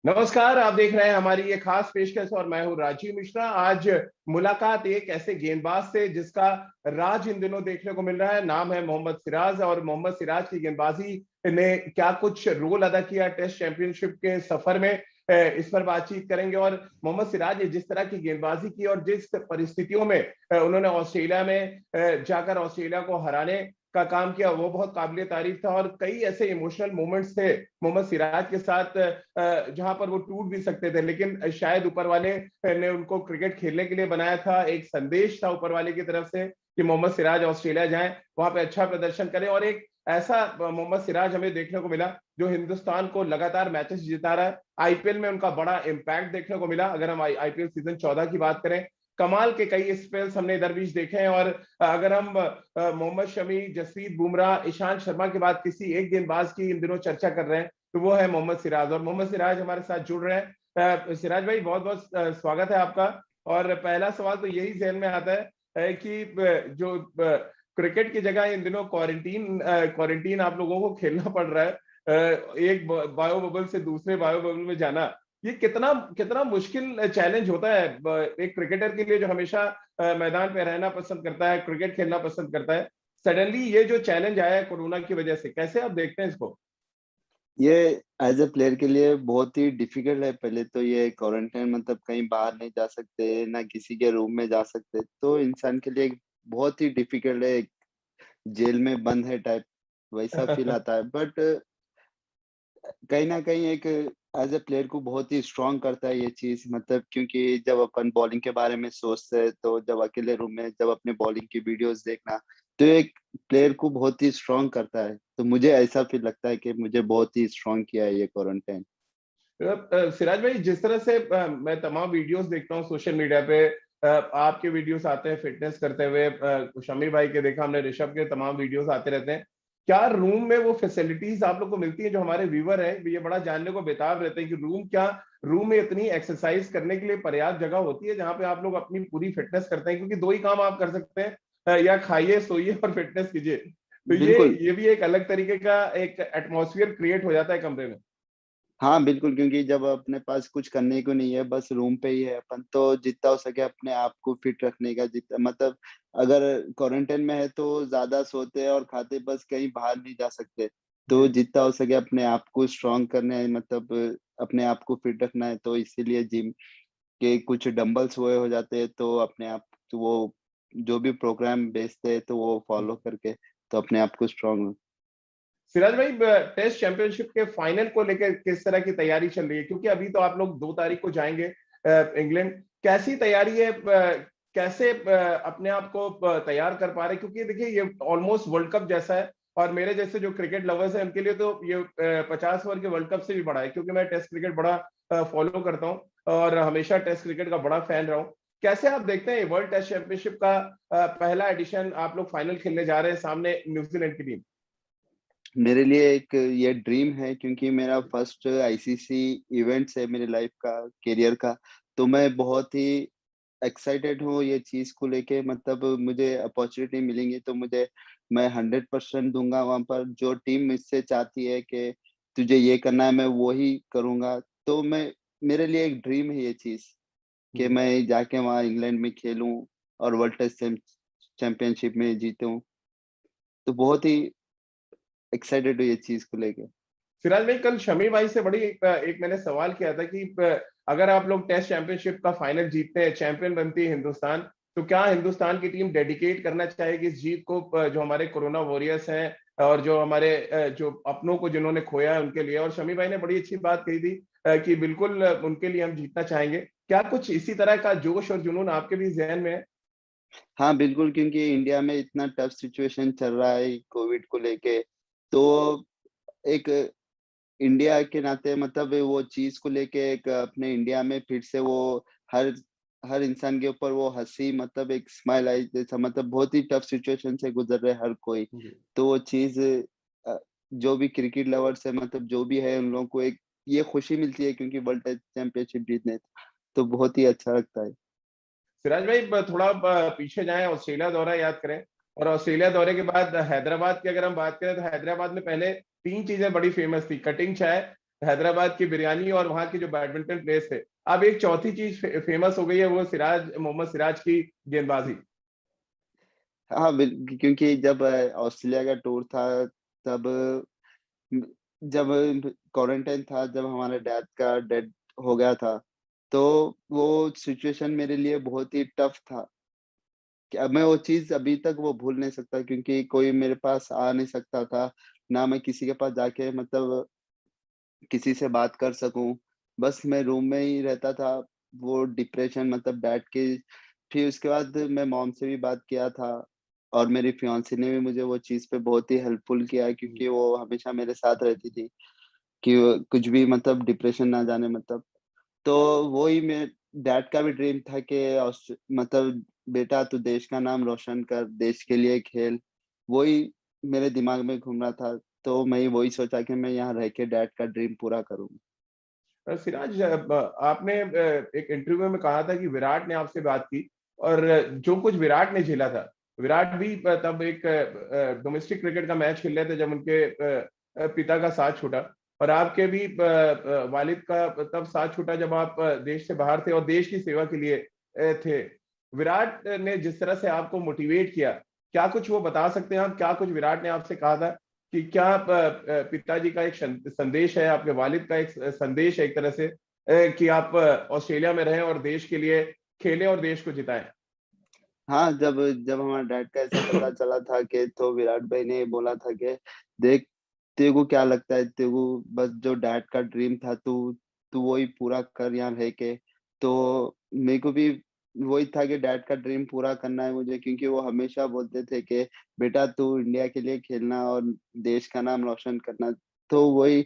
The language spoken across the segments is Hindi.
नमस्कार, आप देख रहे हैं हमारी ये खास पेशकश और मैं हूं राजीव मिश्रा। आज मुलाकात एक ऐसे गेंदबाज से जिसका राज इन दिनों देखने को मिल रहा है। नाम है मोहम्मद सिराज और मोहम्मद सिराज की गेंदबाजी ने क्या कुछ रोल अदा किया टेस्ट चैंपियनशिप के सफर में, इस पर बातचीत करेंगे। और मोहम्मद सिराज ने जिस तरह की गेंदबाजी की और जिस परिस्थितियों में उन्होंने ऑस्ट्रेलिया में जाकर ऑस्ट्रेलिया को हराने का काम किया, वो बहुत काबिल तारीफ था। और कई ऐसे इमोशनल मोमेंट्स थे मोहम्मद सिराज के साथ जहां पर वो टूट भी सकते थे, लेकिन शायद ऊपर वाले ने उनको क्रिकेट खेलने के लिए बनाया था। एक संदेश था ऊपर वाले की तरफ से कि मोहम्मद सिराज ऑस्ट्रेलिया जाएं, वहां पे अच्छा प्रदर्शन करें। और एक ऐसा मोहम्मद सिराज हमें देखने को मिला जो हिंदुस्तान को लगातार मैचेस जिता रहा है। आईपीएल में उनका बड़ा इंपैक्ट देखने को मिला। अगर हम आईपीएल सीजन 14 की बात करें, कमाल के कई स्पेल्स हमने इधर बीच देखे हैं। और अगर हम मोहम्मद शमी, जसप्रीत बुमराह, ईशांत शर्मा के बाद किसी एक गेंदबाज की इन दिनों चर्चा कर रहे हैं तो वो है मोहम्मद सिराज। और मोहम्मद सिराज हमारे साथ जुड़ रहे हैं। सिराज भाई, बहुत बहुत स्वागत है आपका। और पहला सवाल तो यही जहन में आता है कि जो क्रिकेट की जगह इन दिनों क्वारंटीन आप लोगों को खेलना पड़ रहा है, एक बायो बबल से दूसरे बायो बबल में जाना, ये कितना कितना मुश्किल चैलेंज होता है एक क्रिकेटर के लिए जो हमेशा मैदान पे रहना पसंद करता है, क्रिकेट खेलना पसंद करता है। सडनली ये जो चैलेंज आया है कोरोना की वजह से, कैसे आप देखते हैं इसको? ये एज ए प्लेयर के लिए बहुत ही डिफिकल्ट है। पहले तो ये क्वारंटाइन मतलब कहीं बाहर नहीं जा सकते, ना किसी के रूम में जा सकते, तो इंसान के लिए एक बहुत ही डिफिकल्ट है। एक जेल में बंद है टाइप वैसा फील आता है। बट कहीं न कहीं एक एज़ अ प्लेयर को बहुत ही स्ट्रॉन्ग करता है ये चीज़, मतलब क्योंकि जब अपन बॉलिंग के बारे में सोचते हैं, तो जब अकेले रूम में जब अपने बॉलिंग की वीडियोज़ देखना, तो एक प्लेयर को बहुत ही स्ट्रॉन्ग करता है। तो मुझे ऐसा फ़ील लगता है कि मुझे बहुत ही स्ट्रॉन्ग किया है ये क्वारंटाइन। सिराज भाई, जिस तरह से मैं तमाम वीडियोस देखता हूँ सोशल मीडिया पे, आपके वीडियोस आते हैं फिटनेस करते हुए, शमी भाई के देखा हमने, ऋषभ के तमाम वीडियोस आते रहते हैं। क्या रूम में वो फैसिलिटीज आप लोग को मिलती है? जो हमारे व्यूवर हैं ये बड़ा जानने को बेताब रहते हैं कि रूम में इतनी एक्सरसाइज करने के लिए पर्याप्त जगह होती है जहां पे आप लोग अपनी पूरी फिटनेस करते हैं? क्योंकि दो ही काम आप कर सकते हैं, या खाइए, सोइए और फिटनेस कीजिए। तो ये बिल्कुल। ये भी एक अलग तरीके का एक एटमॉस्फेयर क्रिएट हो जाता है कमरे में। हाँ, बिल्कुल, क्योंकि जब अपने पास कुछ करने को नहीं है, बस रूम पे ही है अपन, तो जितना हो सके अपने आप को फिट रखने का जितना मतलब अगर क्वारंटाइन में है तो ज़्यादा सोते हैं और खाते, बस कहीं बाहर नहीं जा सकते। तो जी। जितना हो सके अपने आप को स्ट्रॉन्ग करना है, मतलब अपने आप को फिट रखना है, तो इसीलिए जिम के कुछ डंबल्स वो हो जाते हैं, तो अपने आप तो वो जो भी प्रोग्राम भेजते हैं, तो वो फॉलो करके तो अपने आप को स्ट्रॉन्ग। सिराज भाई, टेस्ट चैंपियनशिप के फाइनल को लेकर किस तरह की तैयारी चल रही है? क्योंकि अभी तो आप लोग 2 तारीख को जाएंगे इंग्लैंड। कैसी तैयारी है? कैसे अपने आप को तैयार कर पा रहे हैं? क्योंकि देखिए, ये ऑलमोस्ट वर्ल्ड कप जैसा है। और मेरे जैसे जो क्रिकेट लवर्स हैं उनके लिए तो ये 50 ओवर के वर्ल्ड कप से भी बड़ा है, क्योंकि मैं टेस्ट क्रिकेट बड़ा फॉलो करता हूँ और हमेशा टेस्ट क्रिकेट का बड़ा फैन रहा हूँ। कैसे आप देखते हैं वर्ल्ड टेस्ट चैंपियनशिप का पहला एडिशन? आप लोग फाइनल खेलने जा रहे हैं सामने न्यूजीलैंड की टीम। मेरे लिए एक ये ड्रीम है, क्योंकि मेरा फर्स्ट आईसीसी इवेंट्स है मेरी लाइफ का, करियर का। तो मैं बहुत ही एक्साइटेड हूँ ये चीज़ को लेके, मतलब मुझे अपॉर्चुनिटी मिलेंगी तो मैं 100% दूँगा वहाँ पर। जो टीम मुझसे चाहती है कि तुझे ये करना है, मैं वो ही करूँगा। तो मेरे लिए एक ड्रीम है ये चीज़ कि हम्म। मैं जाके वहाँ इंग्लैंड में खेलूँ और वर्ल्ड टेस्ट चैंपियनशिप में जीतूँ। तो बहुत ही एक्साइटेड हूँ ये चीज़ को लेके। सिराज भाई, कल शमी भाई से बड़ी एक मैंने सवाल किया था कि अगर आप लोग टेस्ट चैंपियनशिप का फाइनल जीतते हैं, चैंपियन बनती है हिंदुस्तान, तो क्या हिंदुस्तान की टीम डेडिकेट करना चाहेगी इस जीत को जो हमारे कोरोना वॉरियर्स हैं और जो हमारे जो अपनों को जिन्होंने खोया है उनके लिए? और शमी भाई ने बड़ी अच्छी बात कही थी कि बिल्कुल उनके लिए हम जीतना चाहेंगे। क्या कुछ इसी तरह का जोश और जुनून आपके भी जहन में है? हाँ, बिल्कुल, क्योंकि इंडिया में इतना टफ सिचुएशन चल रहा है कोविड को लेके, तो एक इंडिया के नाते मतलब वो चीज़ को लेके एक अपने इंडिया में फिर से वो हर हर इंसान के ऊपर वो हँसी, मतलब एक स्माइल आई, जैसा मतलब बहुत ही टफ सिचुएशन से गुज़र रहे हर कोई। जी। तो वो चीज़ जो भी क्रिकेट लवर्स है, मतलब जो भी है, उन लोगों को एक ये खुशी मिलती है, क्योंकि वर्ल्ड टेस्ट चैंपियनशिप जीतने, तो बहुत ही अच्छा लगता है। सिराज भाई, थोड़ा पीछे जाएं, ऑस्ट्रेलिया दौरा याद करें। और ऑस्ट्रेलिया दौरे के बाद हैदराबाद की अगर हम बात करें तो हैदराबाद में पहले 3 चीजें बड़ी फेमस थी: कटिंग चाय, हैदराबाद की बिरयानी और वहां के जो बैडमिंटन प्लेयर्स थे। अब एक चौथी चीज फेमस हो गई है, वो मोहम्मद सिराज की गेंदबाजी। हाँ क्योंकि जब ऑस्ट्रेलिया का टूर था, तब जब क्वारंटाइन था, जब हमारे डैड का डेथ हो गया था, तो वो सिचुएशन मेरे लिए बहुत ही टफ था। कि अब मैं वो चीज़ अभी तक वो भूल नहीं सकता, क्योंकि कोई मेरे पास आ नहीं सकता था, ना मैं किसी के पास जाके मतलब किसी से बात कर सकूँ। बस मैं रूम में ही रहता था, वो डिप्रेशन मतलब बैठ के। फिर उसके बाद मैं मॉम से भी बात किया था, और मेरी फियांसी ने भी मुझे वो चीज़ पे बहुत ही हेल्पफुल किया है, क्योंकि वो हमेशा मेरे साथ रहती थी कि वो कुछ भी मतलब डिप्रेशन ना जाने मतलब। तो वही मैं डैड का भी ड्रीम था कि मतलब बेटा तू देश का नाम रोशन कर, देश के लिए खेल। वही मेरे दिमाग में घूम रहा था, तो मैं वही सोचा कि मैं यहाँ रह के डैड का ड्रीम पूरा करूँ। सिराज, आपने एक इंटरव्यू में कहा था कि विराट ने आपसे बात की, और जो कुछ विराट ने झेला था, विराट भी तब एक डोमेस्टिक क्रिकेट का मैच खेल रहे थे जब उनके पिता का साथ छूटा, और आपके भी वालिद का तब साथ छूटा जब आप देश से बाहर थे और देश की सेवा के लिए थे। विराट ने जिस तरह से आपको मोटिवेट किया, क्या कुछ वो बता सकते हैं आप, क्या कुछ विराट ने आपसे कहा था कि क्या पिताजी का एक संदेश है, आपके वालिद का एक संदेश है एक तरह से, कि आप ऑस्ट्रेलिया में रहें और देश के लिए खेलें और देश को जिताएं? हाँ, जब जब हमारे डैड का ऐसा पता चला था कि, तो विराट भाई ने बोला था कि देख, तेरे को क्या लगता है, तेरे को बस जो डैड का ड्रीम था, तू तू वही पूरा कर यहाँ रह के। तो मेरे को भी वही था कि डैड का ड्रीम पूरा करना है मुझे, क्योंकि वो हमेशा बोलते थे कि बेटा तू इंडिया के लिए खेलना और देश का नाम रोशन करना। तो वही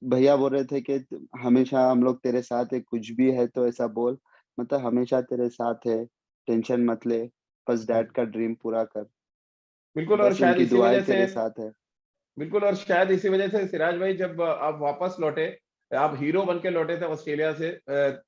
भैया बोल रहे थे कि हमेशा हम लोग तेरे साथ है, कुछ भी है तो ऐसा बोल, मतलब हमेशा तेरे साथ है, टेंशन मत ले, बस डैड का ड्रीम पूरा कर, बिल्कुल, और बस शायद उनकी इसी दुआएं वजह से, तेरे साथ है। बिल्कुल, और शायद इसी वजह से सिराज भाई, जब आप वापस लौटे, आप हीरो बन के लौटे थे ऑस्ट्रेलिया से।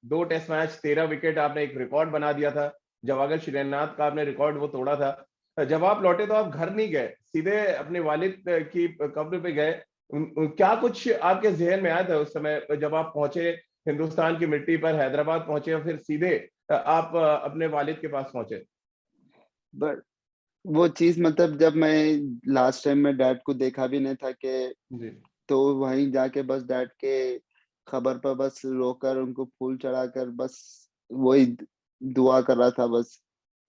2 टेस्ट मैच, 13 विकेट, आपने एक रिकॉर्ड बना दिया था। जवागल श्रीनाथ का आपने रिकॉर्ड वो तोड़ा था। जब आप लौटे तो आप घर नहीं गए, सीधे अपने वालिद की कब्र पे गए। क्या कुछ आपके जहन में आया था उस समय जब आप पहुंचे हिंदुस्तान की मिट्टी पर, हैदराबाद पहुंचे और फिर सीधे आप अपने वालिद के पास पहुंचे? बट वो चीज़ मतलब जब मैं लास्ट टाइम में डैड को देखा भी नहीं था कि, जी। तो वहीं जाके बस डैड के खबर पर बस रोकर उनको फूल चढ़ाकर बस वही दुआ कर रहा था बस।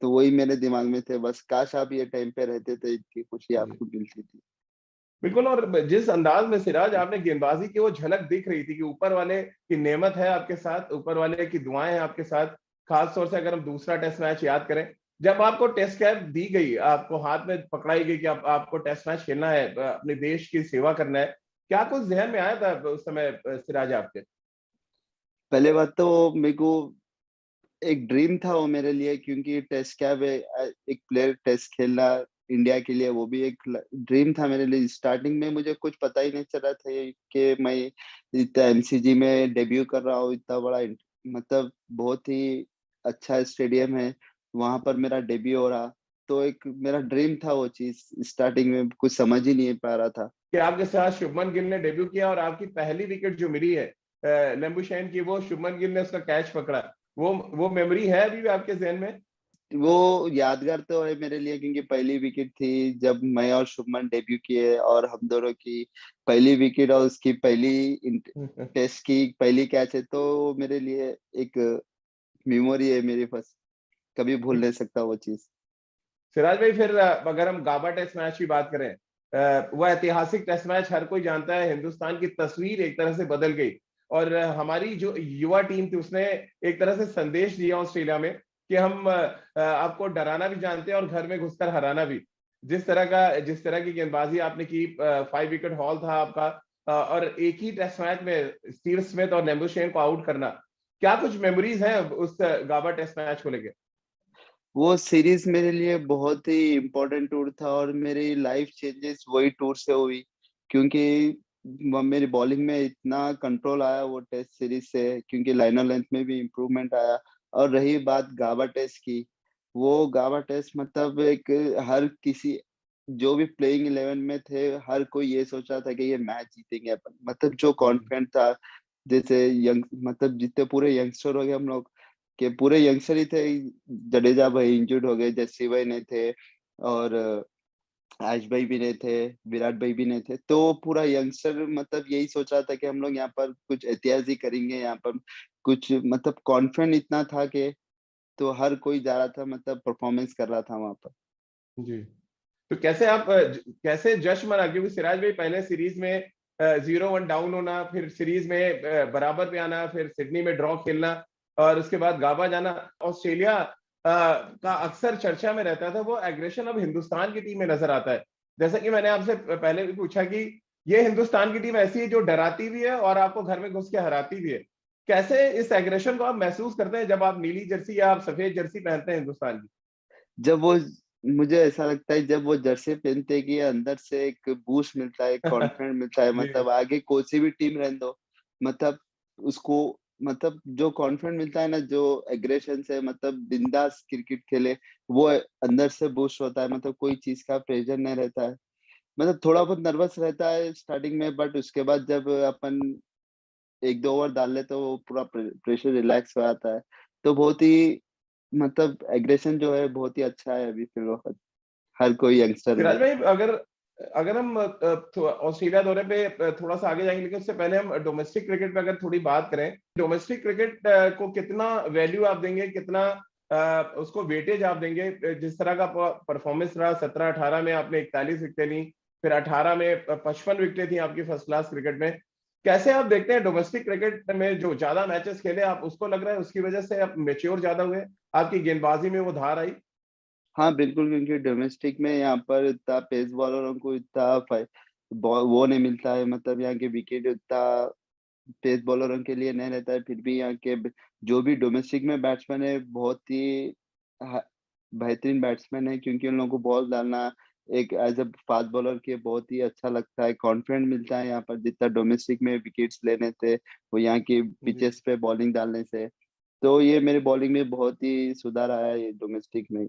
तो वही मेरे दिमाग में थे, बस काश आप ये टाइम पे रहते तो इतनी खुशी जी, आपको मिलती थी। बिल्कुल, और जिस अंदाज में सिराज आपने गेंदबाजी की वो झलक दिख रही थी कि ऊपर वाले की नेमत है आपके साथ, ऊपर वाले की दुआएं हैं आपके साथ। खास तौर से अगर हम दूसरा टेस्ट मैच याद करें, जब आपको टेस्ट कैप दी गई, आपको हाथ में पकड़ाई गई कि आपको टेस्ट मैच खेलना है, अपने देश की सेवा करना है, क्या कुछ जहन में आया था उस समय सिराज आपके? पहले बात तो मेरे को एक ड्रीम था वो मेरे लिए, क्योंकि टेस्ट कैप एक प्लेयर टेस्ट खेलना इंडिया के लिए, वो भी एक ड्रीम था मेरे लिए। स्टार्टिंग में मुझे कुछ पता ही नहीं चला था कि मैं इतना एमसीजी में डेब्यू कर रहा हूँ, इतना बड़ा मतलब बहुत ही अच्छा स्टेडियम है, वहां पर मेरा डेब्यू हो रहा। तो एक मेरा ड्रीम था वो चीज, स्टार्टिंग में कुछ समझ ही नहीं पा रहा था। कि आपके साथ शुभमन गिल ने डेब्यू किया और आपकी पहली विकेट जो मिली है लेम्बुशेन की, वो शुभमन गिल ने उसका कैच पकड़ा, वो मेमोरी है अभी भी आपके जहन में? वो यादगार तो है मेरे लिए, क्योंकि पहली विकेट थी जब मैं और शुभमन डेब्यू किए, और हम दोनों की पहली विकेट और उसकी पहली टेस्ट की पहली कैच है, तो वो मेरे लिए एक मेमोरी है मेरे पास, कभी भूल नहीं सकता वो चीज। सिराज भाई, फिर अगर हम गाबा टेस्ट मैच की बात करें, वह ऐतिहासिक टेस्ट मैच, हर कोई जानता है, हिंदुस्तान की तस्वीर एक तरह से बदल गई। और हमारी जो युवा टीम थी उसने एक तरह से संदेश दिया ऑस्ट्रेलिया में कि हम आपको डराना भी जानते हैं और घर में घुसकर हराना भी। जिस तरह की गेंदबाजी आपने की, 5 विकेट हॉल था आपका, और एक ही टेस्ट मैच में स्टीव स्मिथ और नेबुशेन को आउट करना, क्या कुछ मेमोरीज हैं उस गाबा टेस्ट मैच को लेकर? वो सीरीज मेरे लिए बहुत ही इम्पोर्टेंट टूर था, और मेरी लाइफ चेंजेस वही टूर से हुई, क्योंकि मेरी बॉलिंग में इतना कंट्रोल आया वो टेस्ट सीरीज से, क्योंकि लाइनर लेंथ में भी इम्प्रूवमेंट आया। और रही बात गाबा टेस्ट की, वो गाबा टेस्ट मतलब एक हर किसी जो भी प्लेइंग 11 में थे, हर कोई ये सोच रहा था कि ये मैच जीतेंगे अपन। मतलब जो जी, कॉन्फिडेंट था, जैसे यंग मतलब जितने पूरे यंगस्टर हो गए हम लोग, के पूरे यंगस्टर ही थे। जडेजा भाई इंजर्ड हो गए, जस्सी भाई नहीं थे, और आयुष भाई भी नहीं थे, विराट भाई भी नहीं थे। तो पूरा यंगस्टर मतलब यही सोच रहा था कि हम लोग यहाँ पर कुछ इतिहास ही करेंगे, यहाँ पर कुछ मतलब कॉन्फिडेंट इतना था कि तो हर कोई जा रहा था, मतलब परफॉर्मेंस कर रहा था वहाँ पर। जी। तो कैसे आप कैसे जश्न मना, क्योंकि सिराज भाई पहले सीरीज में 0-1 डाउन होना, फिर सीरीज में बराबर पे आना, फिर सिडनी में ड्रॉ खेलना और उसके बाद गाबा जाना। ऑस्ट्रेलिया का अक्सर चर्चा में रहता था वो एग्रेशन अब हिंदुस्तान की टीम में नजर आता है। जैसा कि मैंने आपसे पहले भी पूछा कि ये हिंदुस्तान की टीम ऐसी है जो डराती भी है और आपको घर में घुस के हराती भी है। कैसे इस एग्रेशन को आप महसूस करते हैं जब आप नीली जर्सी या आप सफेद जर्सी पहनते हैं हिंदुस्तान की? जब वो मुझे ऐसा लगता है जब वो जर्सी पहनते हैं कि अंदर से एक बूस्ट मिलता है, कॉन्फिडेंस मिलता है, जी, मतलब आगे कोई सी भी टीम रहने दो, मतलब उसको मतलब जो कॉन्फिडेंस मिलता है ना, जो एग्रेशन से मतलब बिंदास क्रिकेट खेले, वो अंदर से बूस्ट होता है, मतलब कोई चीज़ का प्रेशर नहीं रहता है। मतलब थोड़ा बहुत नर्वस रहता है स्टार्टिंग में, बट उसके बाद जब अपन 1-2 ओवर डाल लेते तो वो पूरा प्रेशर रिलैक्स हो जाता है। तो बहुत ही मतलब एग्रेशन जो है बहुत ही अच्छा है अभी फिलवक़्त हर कोई यंगस्टर में। सिराज भाई, अगर अगर हम ऑस्ट्रेलिया दौरे पे थोड़ा सा आगे जाएंगे, लेकिन उससे पहले हम डोमेस्टिक क्रिकेट पे अगर थोड़ी बात करें, डोमेस्टिक क्रिकेट को कितना वैल्यू आप देंगे, कितना उसको वेटेज आप देंगे? जिस तरह का परफॉर्मेंस रहा 17-18 में आपने 41 विकेटें ली, फिर 18 में 55 विकेटें थी आपकी फर्स्ट क्लास क्रिकेट में। कैसे आप देखते हैं डोमेस्टिक क्रिकेट में जो ज्यादा मैचेस खेले, आप उसको लग रहा है उसकी वजह से आप मेच्योर ज्यादा हुए, आपकी गेंदबाजी में वो धार आई? हाँ, बिल्कुल, क्योंकि डोमेस्टिक में यहाँ पर इतना पेस बॉलरों को इतना वो नहीं मिलता है, मतलब यहाँ के विकेट उतना पेस बॉलरों के लिए नहीं रहता है। फिर भी यहाँ के जो भी डोमेस्टिक में बैट्समैन है बहुत ही ह बेहतरीन बैट्समैन है, क्योंकि उन लोगों को बॉल डालना एक एज़ अ फास्ट बॉलर के बहुत ही अच्छा लगता है, कॉन्फिडेंट मिलता है यहाँ पर जितना डोमेस्टिक में विकेट्स लेने से, वो यहाँ की जी। पिचेस पे बॉलिंग डालने से। तो ये मेरी बॉलिंग में बहुत ही सुधार आया है ये डोमेस्टिक में।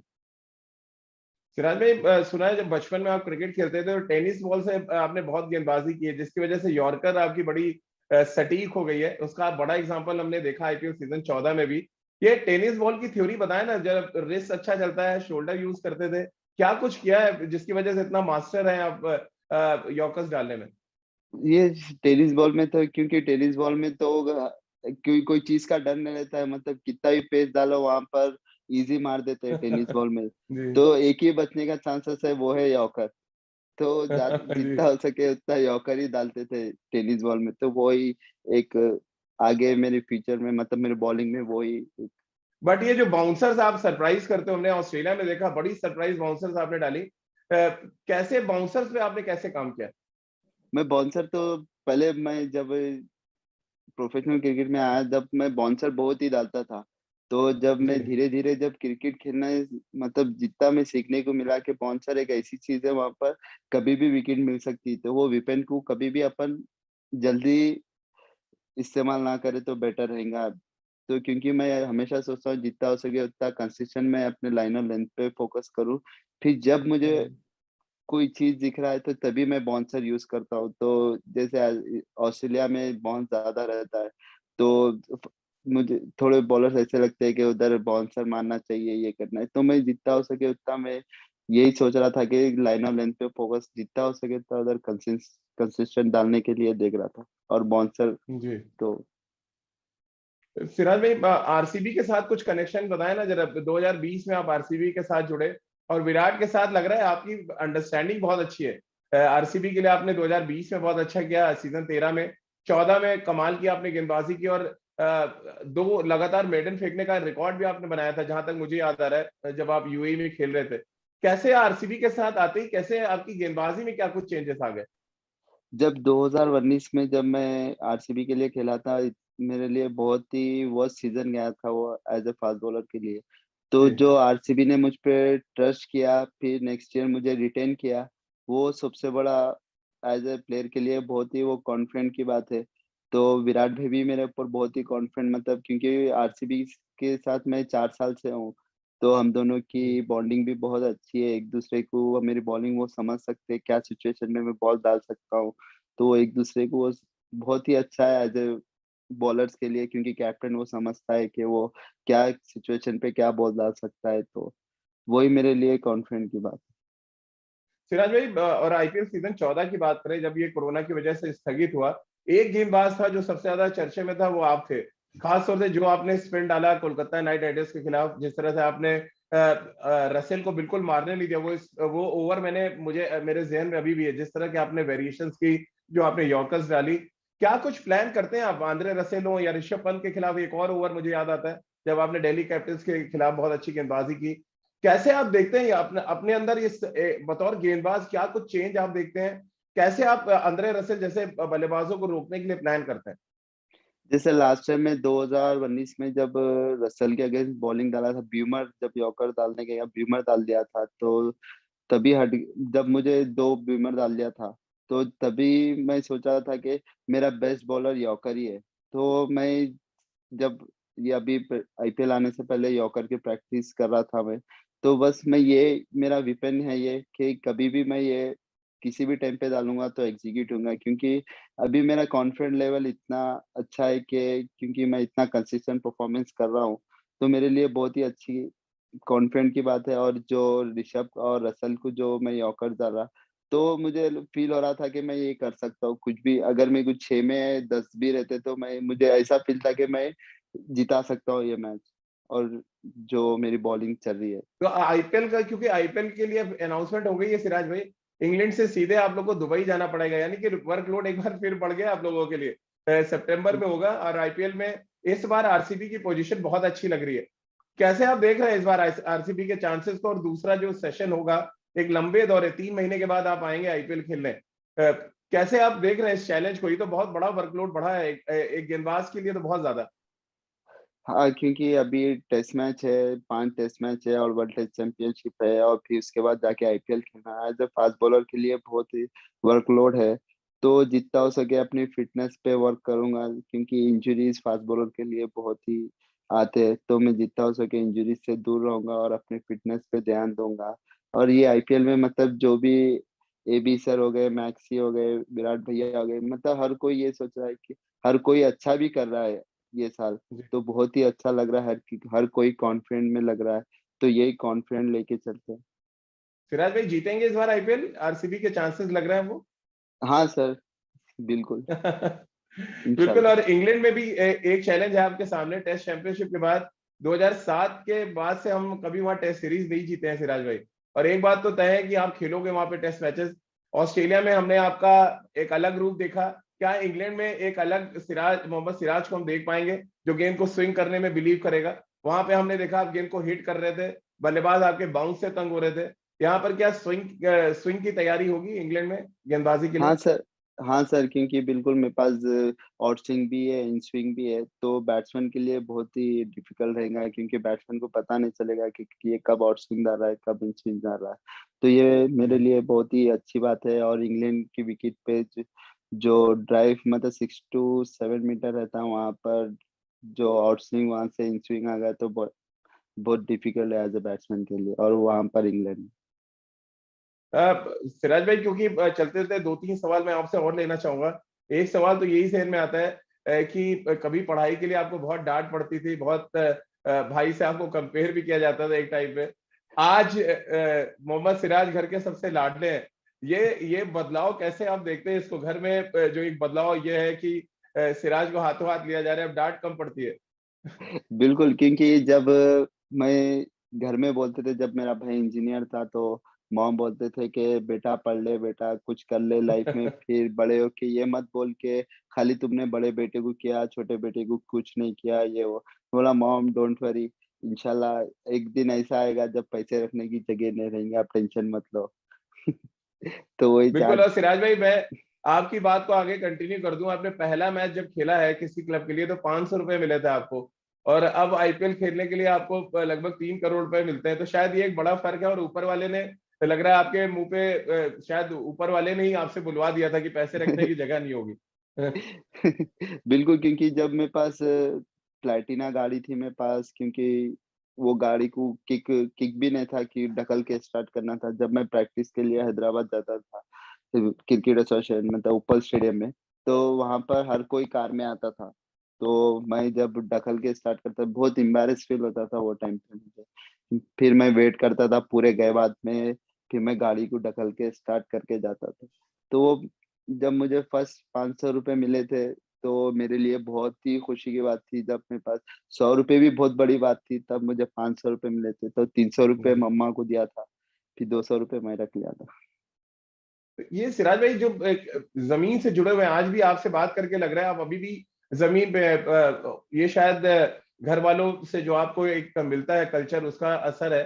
सिराज भाई, सुना है जब बचपन में आप क्रिकेट खेलते थे तो टेनिस बॉल से आपने बहुत गेंदबाजी की है, जिसकी वजह से यॉर्कर आपकी बड़ी सटीक हो गई है। उसका बड़ा एग्जांपल हमने देखा आईपीएल सीजन 14 में भी। ये टेनिस बॉल की थ्योरी बताए ना, जब रिस्ट अच्छा चलता है, शोल्डर यूज करते थे, क्या कुछ किया है जिसकी वजह से इतना मास्टर है आप यॉर्कर्स डालने में? ये टेनिस बॉल में तो, क्योंकि टेनिस बॉल में तो कोई कोई चीज़ का डर नहीं रहता है, मतलब कितना भी पेस डालो वहाँ पर ईज़ी मार देते हैं टेनिस बॉल में। जी। तो एक ही बचने का चांसेस है, वो है यॉर्कर। तो जी। जितना हो सके उतना यॉर्कर ही डालते थे टेनिस बॉल में, तो वो ही एक आगे मेरे फ्यूचर में मतलब मेरे बॉलिंग में वो ही बट ये जो बाउंसर्स आप सरप्राइज करते हो, हमने ऑस्ट्रेलिया में देखा, बड़ी सरप्राइज बाउंसर्स आपने डाली। कैसे बाउंसर्स पे आपने कैसे काम किया? मैं बाउंसर तो पहले मैं जब प्रोफेशनल क्रिकेट में आया, जब मैं बाउंसर बहुत ही डालता था। तो जब जी, मैं धीरे-धीरे जब क्रिकेट खेलना मतलब जितना मैं सीखने को मिला कि बाउंसर एक ऐसी चीज़ है, वहाँ पर कभी भी विकेट मिल सकती है। तो वो विकेट को कभी भी अपन जल्दी इस्तेमाल ना करें तो बेटर रहेगा। तो क्योंकि मैं हमेशा सोचता हूँ जितना हो सके उतना कंसिस्टेंट मैं अपने लाइन और लेंथ पे फ़ोकस करूँ। फिर जब मुझे जी, कोई चीज़ दिख रहा है तो तभी मैं बाउंसर यूज़ करता हूँ। तो जैसे ऑस्ट्रेलिया में बाउंस ज़्यादा रहता है, तो फ मुझे थोड़े बॉलर्स ऐसे लगते हैं कि उधर बाउंसर मारना चाहिए, ये करना है। तो मैं जितना हो सके उतना मैं यही सोच रहा था कि लाइन और लेंथ पे फ़ोकस जितना हो सके उतना उधर कंसिस्टेंट डालने के लिए देख रहा था, और बाउंसर जी। तो सिराज भाई, आरसीबी के साथ कुछ कनेक्शन बताए ना जरा। 2020 में आप आरसीबी के साथ जुड़े और विराट के साथ लग रहा है आपकी अंडरस्टैंडिंग बहुत अच्छी है। आरसीबी के लिए आपने 2020 में बहुत अच्छा किया, सीजन 13 में, 14 में कमाल की आपने गेंदबाजी की और दो लगातार मेडन फेंकने का रिकॉर्ड भी आपने बनाया था, जहां तक मुझे याद आ रहा है, जब आप यूएई में खेल रहे थे। कैसे आरसीबी के साथ आते ही कैसे आपकी गेंदबाजी में क्या कुछ चेंजेस आ गए? जब 2019 में जब मैं आरसीबी के लिए खेला था, मेरे लिए बहुत ही वर्स्ट सीज़न गया था वो एज़ अ फास्ट बॉलर के लिए। तो जी, जो आरसीबी ने मुझ पे ट्रस्ट किया, फिर नेक्स्ट ईयर मुझे रिटेन किया, वो सबसे बड़ा एज़ अ प्लेयर के लिए बहुत ही वो कॉन्फिडेंट की बात है। तो विराट भाई भी मेरे ऊपर बहुत ही कॉन्फिडेंट, मतलब क्योंकि आरसीबी के साथ मैं 4 साल से हूँ। तो हम दोनों की बॉन्डिंग भी बहुत अच्छी है, एक-दूसरे को मेरी बॉलिंग वो समझ सकते हैं, क्या सिचुएशन में मैं बॉल डाल सकता हूँ। तो वो एक-दूसरे को वो बहुत ही अच्छा है एज़ अ बॉलर्स के लिए, क्योंकि कैप्टन वो समझता है कि वो क्या सिचुएशन पे क्या बॉल डाल सकता है, तो वही मेरे लिए कॉन्फिडेंट की बात है। सिराज भाई, और आईपीएल सीजन 14 की बात करें, जब ये कोरोना की वजह से स्थगित हुआ, एक गेंदबाज था जो सबसे ज्यादा चर्चे में था, वो आप थे। खास तौर से जो आपने स्पिन डाला कोलकाता नाइट राइडर्स के खिलाफ, जिस तरह से आपने रसेल को बिल्कुल मारने नहीं दिया, वो ओवर मेरे जहन में अभी भी है, जिस तरह के आपने वेरिएशंस की, जो आपने यॉर्कर्स डाली। क्या कुछ प्लान करते हैं आप आंद्रे रसेल हो या ऋषभ पंत के खिलाफ? एक और ओवर मुझे याद आता है जब आपने दिल्ली कैपिटल्स के खिलाफ बहुत अच्छी गेंदबाजी की। कैसे आप देखते हैं ये अपने अपने अंदर बतौर गेंदबाज क्या कुछ चेंज आप देखते हैं? कैसे आप अंद्रे रसेल जैसे बल्लेबाजों को रोकने के लिए प्लान करते हैं? जैसे लास्ट टाइम में 2019 में जब रसेल के अगेंस्ट बॉलिंग डाला था, ब्यूमर जब यॉर्कर डालने गया, ब्यूमर डाल दिया था, तो तभी हट जब मुझे 2 बीमर डाल दिया था, तो तभी मैं सोचा था कि मेरा बेस्ट बॉलर यॉर्कर ही है। तो मैं जब ये अभी आईपीएल आने से पहले यॉर्कर की प्रैक्टिस कर रहा था मैं, तो बस मैं ये मेरा वेपन है ये कि कभी भी मैं ये किसी भी टाइम पे डालूँगा तो एग्ज़ीक्यूट होऊँगा, क्योंकि अभी मेरा कॉन्फिडेंट लेवल इतना अच्छा है कि क्योंकि मैं इतना कंसिस्टेंट परफॉर्मेंस कर रहा हूँ, तो मेरे लिए बहुत ही अच्छी कॉन्फिडेंट की बात है। और जो ऋषभ और रसेल को जो मैं यॉर्कर डाला, तो मुझे फ़ील हो रहा था कि मैं ये कर सकता हूँ कुछ भी, अगर मेरे को 6 में 10 भी रहते तो मैं मुझे ऐसा फ़ील था कि मैं जिता सकता हूँ ये मैच, और जो मेरी बॉलिंग चल रही है। तो आईपीएल का, क्योंकि आईपीएल के लिए अनाउंसमेंट हो गई है सिराज भाई, इंग्लैंड से सीधे आप लोग को दुबई जाना पड़ेगा, यानी कि वर्कलोड एक बार फिर बढ़ गया आप लोगों के लिए। सितंबर में होगा, और आईपीएल में इस बार आरसीबी की पोजीशन बहुत अच्छी लग रही है। कैसे आप देख रहे हैं इस बार आरसीबी के चांसेस को? और दूसरा जो सेशन होगा, एक लंबे दौरे 3 महीने के बाद आप आएंगे आईपीएल खेलने, कैसे आप देख रहे हैं इस चैलेंज को? ये तो बहुत बड़ा वर्कलोड बढ़ा है एक गेंदबाज के लिए, तो बहुत ज्यादा। हाँ, क्योंकि अभी टेस्ट मैच है, 5 टेस्ट मैच है और वर्ल्ड टेस्ट चैंपियनशिप है, और फिर उसके बाद जाके आईपीएल खेलना है। एज़ अ फास्ट बॉलर के लिए बहुत ही वर्कलोड है, तो जितना हो सके अपनी फ़िटनेस पे वर्क करूँगा, क्योंकि इंजरीज़ फास्ट बॉलर के लिए बहुत ही आते हैं। तो मैं जितना हो सके इंजरीज़ से दूर रहूँगा और अपनी फ़िटनेस पे ध्यान दूँगा। और ये आईपीएल में मतलब जो भी एबी सर हो गए, मैक्सी हो गए, विराट भैया हो गए, मतलब हर कोई ये सोच रहा है कि हर कोई अच्छा भी कर रहा है ये साल। तो बहुत ही अच्छा लग रहा है कि हर कोई कॉन्फिडेंट में लग रहा है, तो यही कॉन्फिडेंट लेके चलते हैं। सिराज भाई, जीतेंगे इस बार आईपीएल? आरसीबी के चांसेस लग रहे हैं वो? हाँ सर, बिल्कुल, बिल्कुल। इंशाल्लाह। और इंग्लैंड में भी एक चैलेंज है आपके सामने, टेस्ट चैंपियनशिप के बाद 2007 के बाद से हम कभी वहां टेस्ट सीरीज नहीं जीते हैं सिराज भाई। और एक बात तो तय है कि आप खेलोगे वहां पे टेस्ट मैचेस। ऑस्ट्रेलिया में हमने आपका एक अलग रूप देखा, क्या इंग्लैंड में एक अलग मोहम्मद सिराज को हम देख पाएंगे, जो गेंद को स्विंग करने में बिलीव करेगा? वहां पे हमने देखा आप गेंद को हिट कर रहे थे, बल्लेबाज आपके बाउंस से तंग हो रहे थे। यहाँ पर क्या स्विंग की तैयारी होगी इंग्लैंड में गेंदबाजी के हाँ लिए? सर, हाँ सर, क्योंकि बिल्कुल मेरे पास आउट स्विंग भी है, इन स्विंग भी है, तो बैट्समैन के लिए बहुत ही डिफिकल्ट रहेगा, क्योंकि बैट्समैन को पता नहीं चलेगा कि ये कब आउट स्विंग डाल रहा है, कब इन स्विंग डाल रहा है। तो ये मेरे लिए बहुत ही अच्छी बात है। और इंग्लैंड की विकेट पे जो ड्राइव मतलब 6 टू 7 मीटर रहता है, वहाँ पर जो आउट स्विंग वहाँ से इन स्विंग आ गया, तो बहुत डिफिकल्ट है एज़ अ बैट्समैन के लिए, और वहाँ पर इंग्लैंड में। सिराज भाई, क्योंकि चलते चलते 2-3 सवाल मैं आपसे और लेना चाहूंगा। एक सवाल तो यही जहन में आता है कि कभी पढ़ाई के लिए आपको बहुत डांट पड़ती थी, बहुत भाई से आपको कंपेयर भी किया जाता था एक टाइम पे। आज मोहम्मद सिराज घर के सबसे लाडले हैं। ये बदलाव कैसे आप देखते हैं इसको? घर में जो एक बदलाव ये है कि सिराज को हाथों हाथ लिया जा रहा है, अब डांट कम पड़ती है। बिल्कुल, क्योंकि जब मैं घर में बोलते थे, जब मेरा भाई इंजीनियर था, तो मॉम बोलते थे कि बेटा पढ़ ले, बेटा कुछ कर ले लाइफ में, फिर बड़े होके ये मत बोल के खाली तुमने बड़े बेटे को किया, छोटे बेटे को कुछ नहीं किया, ये वो। बोला मॉम डोंट वरी, इंशाल्लाह एक दिन ऐसा आएगा जब पैसे रखने की जगह नहीं रहेंगे, आप टेंशन मत लो। तो वही बिल्कुल। चार्ट। और सिराज भाई, मैं आपकी बात को आगे कंटिन्यू कर दूं। आपने पहला मैच जब खेला है किसी क्लब के लिए तो 500 रुपए मिले थे आपको, और अब आईपीएल खेलने के लिए आपको लगभग 3 करोड़ रुपए मिलते हैं। तो शायद ये एक बड़ा फर्क है, और ऊपर वाले ने, लग रहा है आपके मुंह पे, शायद ऊपर वाले ने ही आपसे बुलवा दिया था कि पैसे रखने की जगह नहीं होगी। बिल्कुल, क्योंकि जब मेरे पास प्लैटिना गाड़ी थी मेरे पास, क्योंकि वो गाड़ी को किक किक भी नहीं था कि ढकल के स्टार्ट करना था। जब मैं प्रैक्टिस के लिए हैदराबाद जाता था, क्रिकेट एसोसिएशन मतलब उपल स्टेडियम में, तो वहाँ पर हर कोई कार में आता था। तो मैं जब ढकल के स्टार्ट करता, बहुत एम्बैरेस फील होता था वो टाइम पे मुझे। फिर मैं वेट करता था पूरे गए बाद में, फिर मैं गाड़ी को ढकल के स्टार्ट करके जाता था। तो वो जब मुझे फर्स्ट ₹500 मिले थे, तो मेरे लिए बहुत ही खुशी की बात थी। जब मेरे पास ₹100 भी बहुत बड़ी बात थी, तब मुझे ₹500 मिले थे, तो ₹300 जी। मम्मा को दिया था, फिर ₹200 मैं रख लिया था। ये सिराज भाई जो एक जमीन से जुड़े हुए हैं, आज भी आपसे बात करके लग रहा है आप अभी भी जमीन पे ये शायद घर वालों से जो आपको एक मिलता है कल्चर, उसका असर है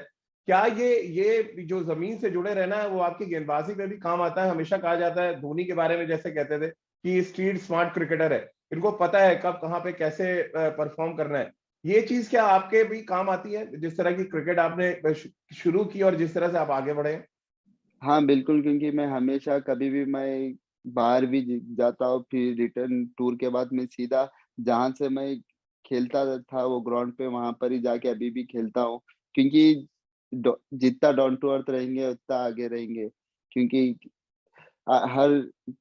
क्या? ये जो जमीन से जुड़े रहना है वो आपकी गेंदबाजी में भी काम आता है? हमेशा कहा जाता है धोनी के बारे में, जैसे कहते थे कि स्ट्रीट स्मार्ट क्रिकेटर है, इनको पता है कब कहाँ पे कैसे परफॉर्म करना है। ये चीज क्या आपके भी काम आती है, जिस तरह की क्रिकेट आपने शुरू की और जिस तरह से आप आगे बढ़े हैं? हाँ, बिल्कुल, क्योंकि मैं हमेशा कभी भी मैं बाहर भी जाता हूँ, फिर रिटर्न टूर के बाद मैं सीधा जहाँ से मैं खेलता था वो ग्राउंड पे, वहाँ पर ही जाके अभी भी खेलता हूँ। क्योंकि जितना डाउन टू अर्थ रहेंगे उतना आगे रहेंगे। क्योंकि हर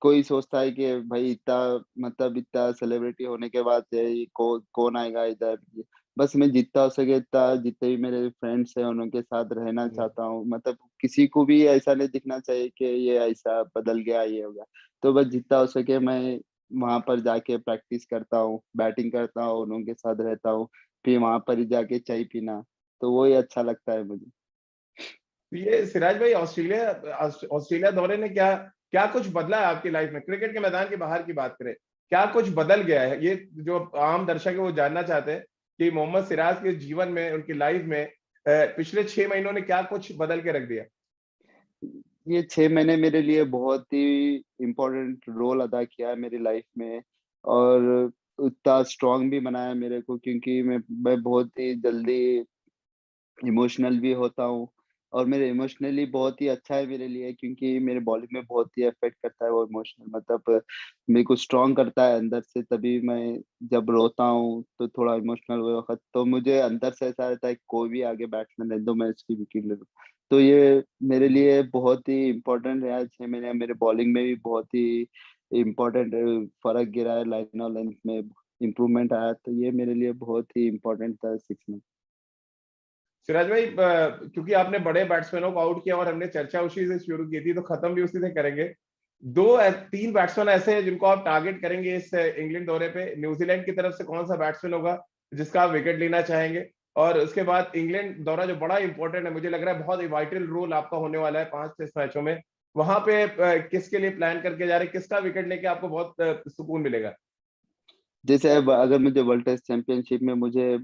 कोई सोचता है कि भाई इतना मतलब इतना सेलिब्रिटी होने के बाद ये कौन आएगा इधर। बस मैं जितना हो सके इतना, जितने भी मेरे फ्रेंड्स हैं उनके साथ रहना जी। चाहता हूँ। मतलब किसी को भी ऐसा नहीं दिखना चाहिए कि ये ऐसा बदल गया, ये हो गया। तो बस जितना हो सके मैं वहाँ पर जाके प्रैक्टिस करता हूँ, बैटिंग करता हूँ, उनके साथ रहता हूँ, फिर वहाँ पर ही जाके चाय पीना, तो वही अच्छा लगता है मुझे। ये सिराज भाई, ऑस्ट्रेलिया ऑस्ट्रेलिया दौरे ने क्या क्या कुछ बदला है आपकी लाइफ में? क्रिकेट के मैदान के बाहर की बात करें, क्या कुछ बदल गया है? ये जो आम दर्शक है वो जानना चाहते हैं कि मोहम्मद सिराज के जीवन में, उनकी लाइफ में पिछले 6 महीनों ने क्या कुछ बदल के रख दिया? ये 6 महीने मेरे लिए बहुत ही इम्पोर्टेंट रोल अदा किया है मेरी लाइफ में, और उतना स्ट्रॉन्ग भी बनाया मेरे को, क्योंकि मैं बहुत ही जल्दी इमोशनल भी होता हूँ, और मेरे इमोशनली बहुत ही अच्छा है मेरे लिए, क्योंकि मेरे बॉडी में बहुत ही अफ़ेक्ट करता है वो इमोशनल, मतलब मेरे को स्ट्रॉन्ग करता है अंदर से। तभी मैं जब रोता हूँ तो थोड़ा इमोशनल हुए वक़्त, तो मुझे अंदर से ऐसा रहता है कि कोई भी आगे बैट्समैन रह दो, मैं इसकी विकेट ले लूँ। तो ये मेरे लिए बहुत ही इम्पोर्टेंट रहा है 6 महीने, मेरे बॉलिंग में भी बहुत ही इम्पोर्टेंट फ़र्क गिरा है, लाइन और लेंथ में इम्प्रूवमेंट आया, तो ये मेरे लिए बहुत ही इम्पोर्टेंट था 6 मंथ। सिराज भाई, क्योंकि आपने बड़े बैट्समैनों को आउट किया और हमने चर्चा उसी से शुरू की थी, तो खत्म भी उसी से करेंगे। तीन बैट्समैन ऐसे हैं जिनको आप टारगेट करेंगे इस इंग्लैंड दौरे पे। न्यूजीलैंड की तरफ से कौन सा बैट्समैन होगा जिसका आप विकेट लेना चाहेंगे? और उसके बाद इंग्लैंड दौरा जो बड़ा इंपॉर्टेंट है, मुझे लग रहा है बहुत वाइटल रोल आपका होने वाला है 5 टेस्ट मैचों में, वहां पे किसके लिए प्लान करके जा रहे हैं? किसका विकेट लेके आपको बहुत सुकून मिलेगा? जैसे अब अगर मुझे वर्ल्ड टेस्ट चैंपियनशिप में मुझे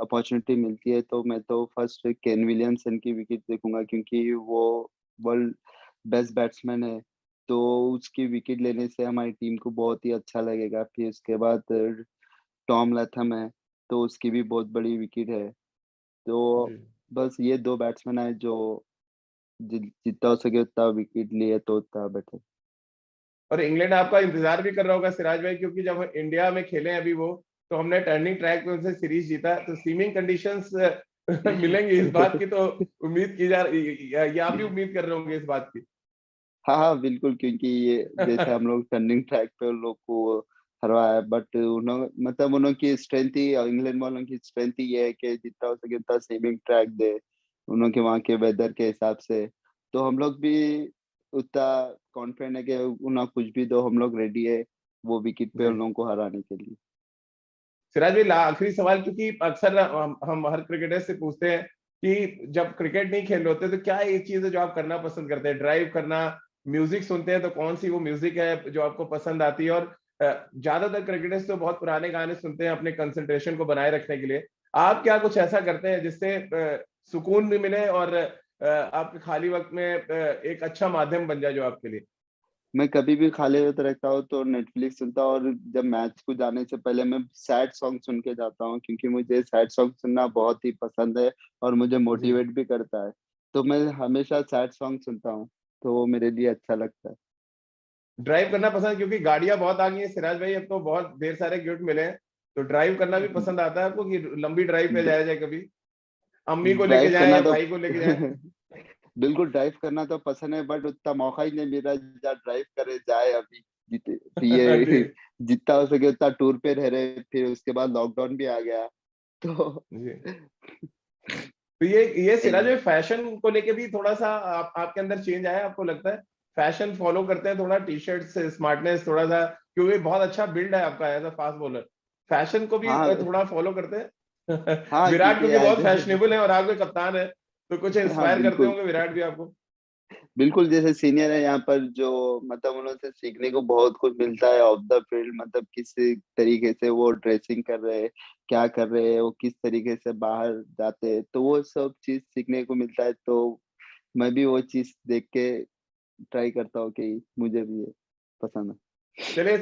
अपॉर्चुनिटी मिलती है, तो मैं तो फर्स्ट केन विलियमसन की विकेट देखूंगा, क्योंकि वो वर्ल्ड बेस्ट बैट्समैन है। तो उसकी विकेट लेने से हमारी टीम को बहुत ही अच्छा लगेगा। फिर उसके बाद टॉम लैथम है, तो उसकी भी बहुत बड़ी विकेट है। तो जी। बस ये दो बैट्समैन है जो जितना हो सके उतना विकेट लिए तो उतना बेटर। और इंग्लैंड आपका इंतजार भी कर रहा होगा सिराज भाई, क्योंकि जब इंडिया में खेले अभी वो, तो हमने टर्निंग ट्रैक पे उनसे सीरीज जीता, तो सीमिंग कंडीशंस मिलेंगी इस बात की तो उम्मीद की जा रही, या आप भी उम्मीद कर रहे होंगे इस बात की? हाँ, हाँ, बिल्कुल, क्योंकि ये जैसे हम लोग टर्निंग ट्रैक पे उन लोग को हरवाया, बट मतलब उन्हों की स्ट्रेंथ ही, इंग्लैंड वालों की स्ट्रेंथ ही ये है कि जितना हो सके उतना सेविंग ट्रैक दे, उन्हों के वहाँ के वेदर के हिसाब से। तो हम लोग भी उतना कॉन्फिडेंट है कि उन्हें कुछ भी दो, हम लोग रेडी है वो विकेट पे जी। उन लोगों को हराने के लिए। सिराज भाई, आखिरी सवाल, क्योंकि अक्सर हम हर क्रिकेटर से पूछते हैं कि जब क्रिकेट नहीं खेल रहे होते तो क्या एक चीज है जो आप करना पसंद करते हैं? ड्राइव करना, म्यूजिक सुनते हैं तो कौन सी वो म्यूजिक है जो आपको पसंद आती है? और ज्यादातर क्रिकेटर्स तो बहुत पुराने गाने सुनते हैं अपने कंसंट्रेशन को बनाए रखने के लिए। आप क्या कुछ ऐसा करते हैं जिससे सुकून भी मिले और आपके खाली वक्त में एक अच्छा माध्यम बन जाए जो आपके लिए? मैं कभी भी खाली वक़्त रहता हूँ तो नेटफ्लिक्स सुनता हूँ, और जब मैच को जाने से पहले मैं सैड सॉन्ग सुन के जाता हूँ, क्योंकि मुझे सैड सॉन्ग सुनना बहुत ही पसंद है और मुझे जी। मोटिवेट भी करता है। तो मैं हमेशा सैड सॉन्ग सुनता हूँ, तो वो मेरे लिए अच्छा लगता है। ड्राइव करना पसंद, क्योंकि गाड़ियां बहुत आ गई हैं सिराज भाई, अब तो बहुत ढेर सारे गिफ्ट मिले हैं, तो ड्राइव करना भी पसंद आता है आपको कि लंबी ड्राइव पे ड जाया जाए कभी? अम्मी को लेके ड्राइव जाए करना या तो भाई को लेके जाए? बिल्कुल ड्राइव करना तो पसंद है, बट उतना मौका ही नहीं मिला जहाँ ड्राइव करे जाए अभी। जी ये जितना हो सके उतना टूर पे रह रहे, फिर उसके बाद लॉकडाउन भी आ गया तो जी। तो ये सिराज एक भाई, फैशन को लेके भी थोड़ा सा आपके अंदर चेंज आया, आपको लगता है? फैशन फॉलो करते हैं थोड़ा, टी शर्ट से स्मार्टनेस थोड़ा सा, क्योंकि बहुत अच्छा बिल्ड है आपका as a fast bowler, fashion को भी हाँ थोड़ा फॉलो करते हैं? हाँ, विराट क्योंकि क्योंकि बहुत एज फैशनेबल है और आपके कप्तान है, तो कुछ हाँ इंस्पायर करते बिल्कुल होंगे विराट भी आपको। बिल्कुल, जैसे सीनियर है यहाँ पर, जो मतलब उन्होंने से सीखने को बहुत कुछ मिलता है ऑफ द फील्ड, मतलब किस तरीके से वो ड्रेसिंग कर रहे हैं, क्या कर रहे हैं, वो किस तरीके से बाहर जाते हैं, तो वो सब चीज सीखने को मिलता है। तो मैं भी वो चीज देख के ट्राई करता हूँ कि मुझे भी ये पसंद है। चलिए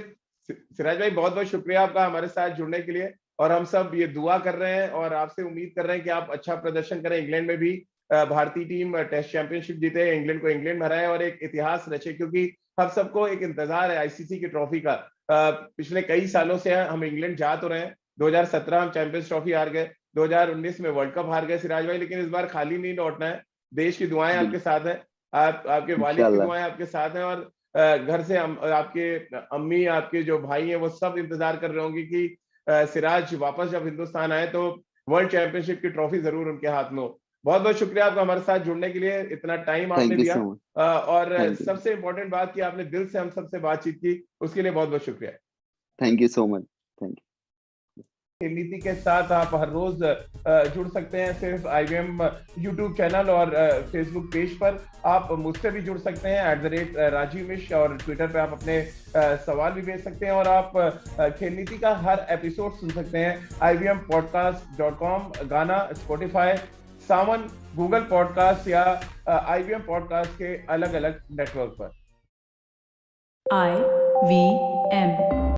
सिराज भाई, बहुत बहुत शुक्रिया आपका हमारे साथ जुड़ने के लिए, और हम सब ये दुआ कर रहे हैं और आपसे उम्मीद कर रहे हैं कि आप अच्छा प्रदर्शन करें, इंग्लैंड में भी भारतीय टीम टेस्ट चैंपियनशिप जीते, इंग्लैंड को इंग्लैंड में हराए और एक इतिहास रचे, क्योंकि हम सबको एक इंतजार है आईसीसी की ट्रॉफी का। पिछले कई सालों से हम इंग्लैंड जा तो रहे हैं, 2017 हम चैंपियंस ट्रॉफी हार गए, 2019 में वर्ल्ड कप हार गए सिराज भाई, लेकिन इस बार खाली नहीं लौटना है। देश की दुआएं बिल आपके साथ हैं, आपके वालिद की इंशाल्लाह। दुआएं आपके साथ हैं, और घर से आपके अम्मी, आपके जो भाई हैं, वो सब इंतजार कर रहे होंगे कि सिराज वापस जब हिंदुस्तान आए तो वर्ल्ड चैंपियनशिप की ट्रॉफी जरूर उनके हाथ में हो। बहुत बहुत शुक्रिया आपका हमारे साथ जुड़ने के लिए, इतना टाइम आपने थैंक यू दिया, सो मच। और थैंक यू। सबसे इम्पोर्टेंट बात कि आपने दिल से हम सबसे बातचीत की, उसके लिए बहुत बहुत शुक्रिया। Thank you so much. Thank खेल नीति के साथ आप हर रोज जुड़ सकते हैं, सिर्फ आईवीएम यूट्यूब चैनल और फेसबुक पेज पर। आप मुझसे भी जुड़ सकते हैं @राजीव मिश्र, और ट्विटर पे आप अपने सवाल भी भेज सकते हैं, और आप खेल नीति का हर एपिसोड सुन सकते हैं ivmpodcast.com, गाना, स्पॉटिफाई, सावन, गूगल पॉडकास्ट या आईवीएम पॉडकास्ट के अलग अलग नेटवर्क पर। IVM